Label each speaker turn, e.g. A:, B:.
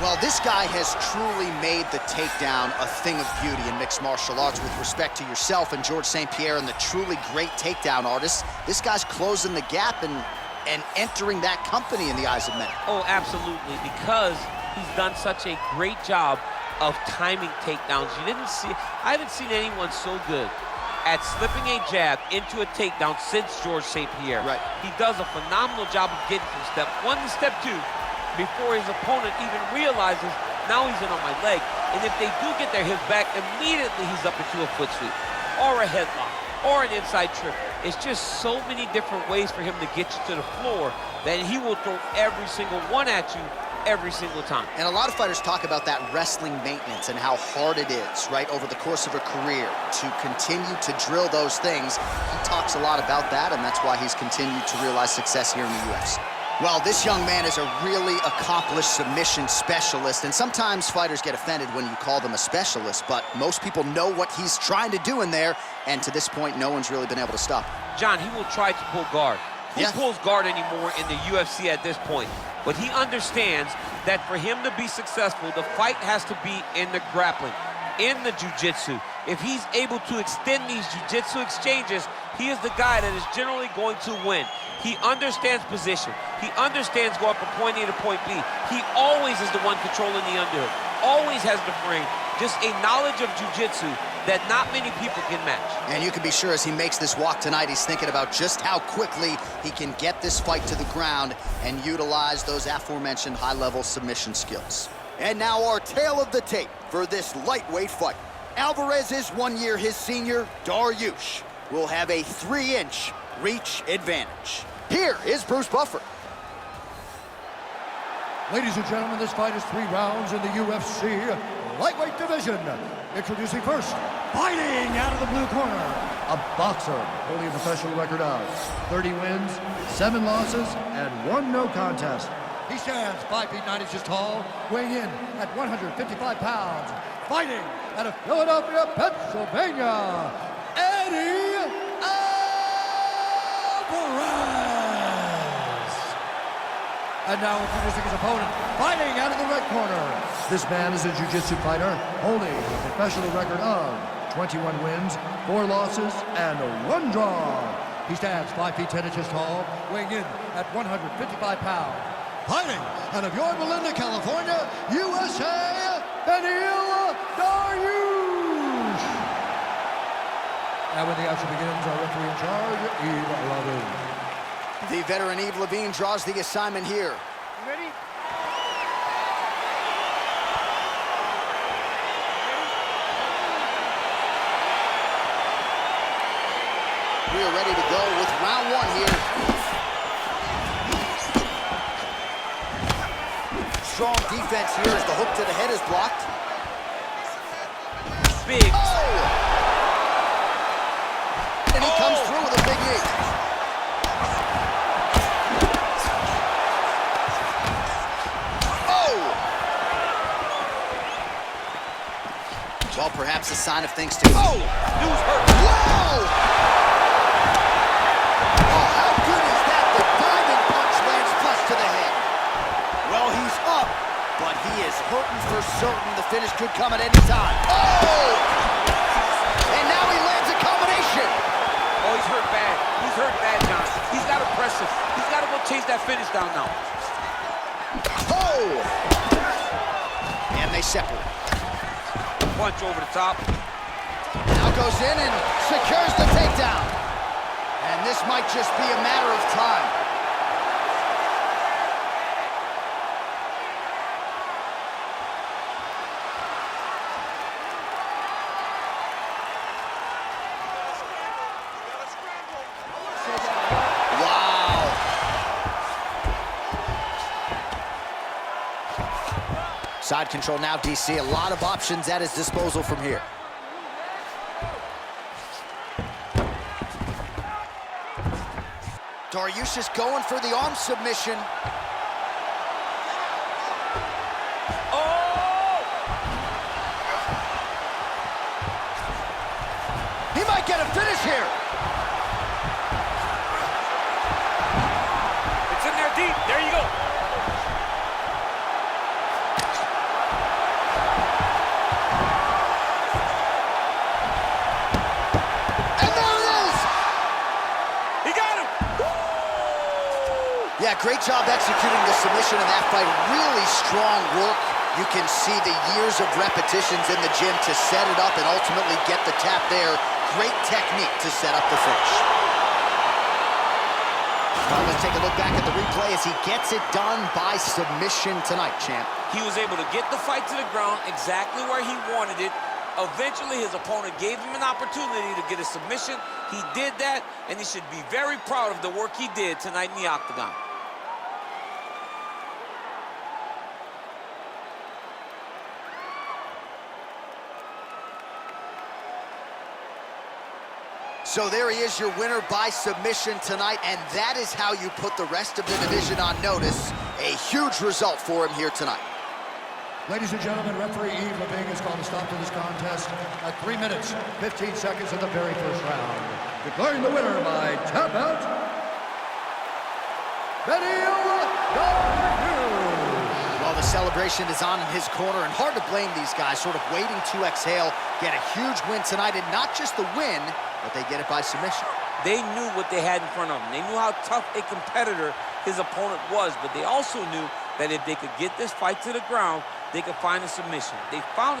A: Well, this guy has truly made the takedown a thing of beauty in mixed martial arts. With respect to yourself and George St. Pierre and the truly great takedown artists, this guy's closing the gap and entering that company in the eyes of many.
B: Oh, absolutely, because he's done such a great job of timing takedowns. I haven't seen anyone so good at slipping a jab into a takedown since George St. Pierre.
A: Right.
B: He does a phenomenal job of getting from step 1 to step 2 before his opponent even realizes now he's in on my leg. And if they do get their hips back, immediately he's up into a foot sweep or a headlock or an inside trip. It's just so many different ways for him to get you to the floor that he will throw every single one at you every single time.
A: And a lot of fighters talk about that wrestling maintenance and how hard it is, right, over the course of a career to continue to drill those things. He talks a lot about that, and that's why he's continued to realize success here in the UFC. Well, this young man is a really accomplished submission specialist, and sometimes fighters get offended when you call them a specialist, but most people know what he's trying to do in there, and to this point, no one's really been able to stop him.
B: John, he will try to pull guard. Who pulls guard anymore in the UFC at this point? But he understands that for him to be successful, the fight has to be in the grappling, in the jiu-jitsu. If he's able to extend these jiu-jitsu exchanges, he is the guy that is generally going to win. He understands position. He understands going from point A to point B. He always is the one controlling the underhook. Always has the frame. Just a knowledge of jiu-jitsu that not many people can match.
A: And you can be sure as he makes this walk tonight, he's thinking about just how quickly he can get this fight to the ground and utilize those aforementioned high-level submission skills. And now our tale of the tape for this lightweight fight. Alvarez is 1 year his senior. Dariush will have a 3-inch reach advantage. Here is Bruce Buffer.
C: Ladies and gentlemen, this fight is 3 rounds in the UFC lightweight division. Introducing first, fighting out of the blue corner, a boxer holding a professional record of 30 wins, 7 losses, and 1 no contest. He stands 5 feet 9 inches tall, weighing in at 155 pounds. Fighting out of Philadelphia, Pennsylvania, Eddie Альварez. And now introducing his opponent, fighting out of the red corner. This man is a jiu-jitsu fighter, holding a professional record of 21 wins, 4 losses, and 1 draw. He stands 5 feet 10 inches tall, weighing in at 155 pounds. Fighting out of Yorba Linda, California, USA, Benil Dariush. And when the action begins, our referee in charge, Eve Levine.
A: The veteran Eve Levine draws the assignment here.
D: You ready?
A: We are ready to go with round 1 here. Strong defense here as the hook to the head is blocked.
B: Big.
A: Oh! And he comes through with a big knee. Oh! Well, perhaps a sign of things to... Oh!
B: Dude's hurt.
A: Whoa! Oh, how good is that? The diving punch lands flush to the head. Well, he's up, but he is hurting for certain. The finish could come at any time. Oh! And now he lands a combination.
B: Oh, he's hurt bad. He's hurt bad, John. He's got to press him. He's got to go chase that finish down now.
A: Oh! And they separate.
B: Punch over the top.
A: Now goes in and secures the takedown. And this might just be a matter of time. Wow. Side control now, DC. A lot of options at his disposal from here. Dariush is going for the arm submission.
B: Oh!
A: He might get a finish here.
B: It's in there deep. There you go.
A: Yeah, great job executing the submission in that fight. Really strong work. You can see the years of repetitions in the gym to set it up and ultimately get the tap there. Great technique to set up the finish. Well, let's take a look back at the replay as he gets it done by submission tonight, champ.
B: He was able to get the fight to the ground exactly where he wanted it. Eventually, his opponent gave him an opportunity to get a submission. He did that, and he should be very proud of the work he did tonight in the octagon.
A: So there he is, your winner by submission tonight, and that is how you put the rest of the division on notice. A huge result for him here tonight.
C: Ladies and gentlemen, referee Yves Leving has called a stop to this contest at 3 minutes, 15 seconds of the very first round. Declaring the winner by tap out, Beniil Dariush.
A: Well, the celebration is on in his corner, and hard to blame these guys, sort of waiting to exhale, get a huge win tonight, and not just the win, but they get it by submission.
B: They knew what they had in front of them. They knew how tough a competitor his opponent was, but they also knew that if they could get this fight to the ground, they could find a submission. They found